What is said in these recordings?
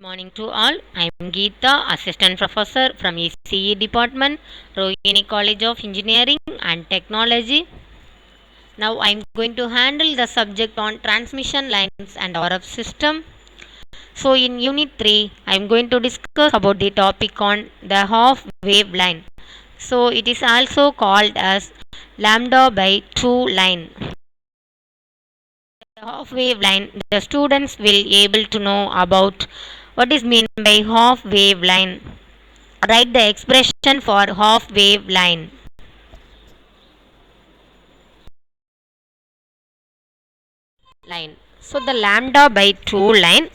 Morning to all. I am Geeta, Assistant Professor from ECE Department, Rohini College of Engineering and Technology. Now I am going to handle the subject on transmission lines and RF system. So in Unit 3, I am going to discuss about the topic on the half wave line. So it is also called as lambda by 2 line. The half wave line, the students will able to know about what is meant by half wave line. Write the expression for half wave line. So the lambda by 2 line,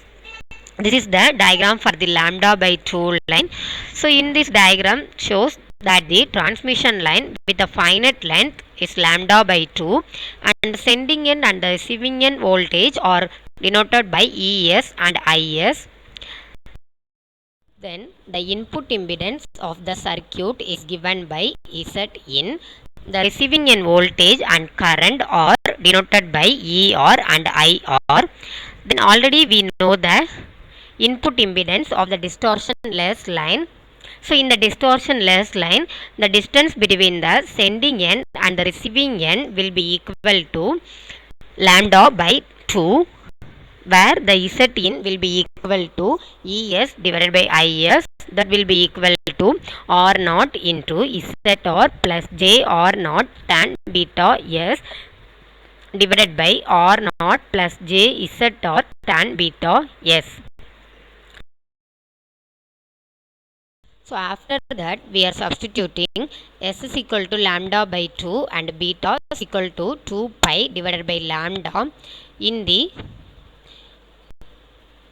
this is the diagram for the lambda by 2 line. So in this diagram shows that the transmission line with a finite length is lambda by 2 and sending end and the receiving end voltage are denoted by ES and IS. Then the input impedance of the circuit is given by Z in. The receiving end voltage and current are denoted by ER and IR. Then already we know the input impedance of the distortionless line. So in the distortionless line, the distance between the sending end and the receiving end will be equal to lambda by 2, where the Z in will be equal to ES divided by IS, that will be equal to R naught into ZR plus JR naught tan beta S divided by R naught plus JZR tan beta S. So after that we are substituting S is equal to lambda by 2 and beta is equal to 2 pi divided by lambda in the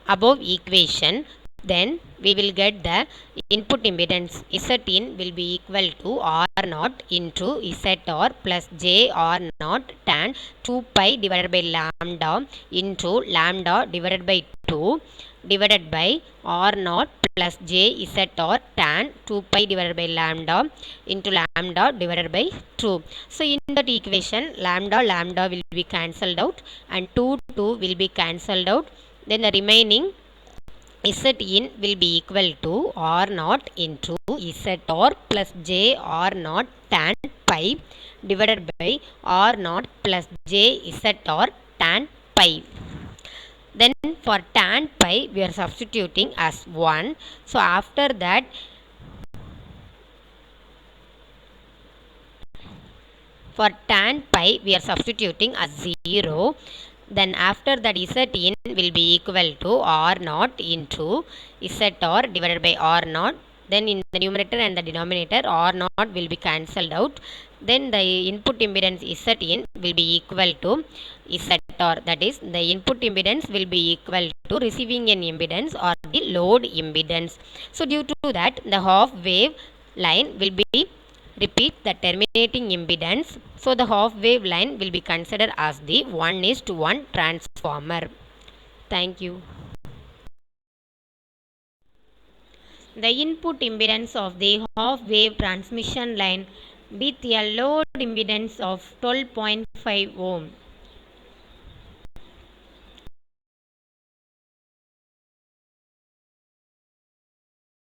above equation. Then we will get the input impedance Z in will be equal to R naught into ZR plus JR naught tan 2 pi divided by lambda into lambda divided by 2 divided by R naught plus JZR tan 2 pi divided by lambda into lambda divided by 2. So in that equation lambda will be cancelled out and 2 will be cancelled out. Then the remaining Z in will be equal to R naught into ZR plus JR naught tan pi divided by R naught plus JZR tan pi. Then for tan pi we are substituting as 1. So after that for tan pi we are substituting as 0. Then after that Z in will be equal to R naught into ZR divided by R naught. Then in the numerator and the denominator R naught will be cancelled out. Then the input impedance Z in will be equal to ZR, that is the input impedance will be equal to receiving end impedance or the load impedance. So due to that the half wave line will be repeat the terminating impedance. So the half wave line will be considered as the 1:1 transformer. Thank you. The input impedance of the half wave transmission line with a load impedance of 12.5 ohm.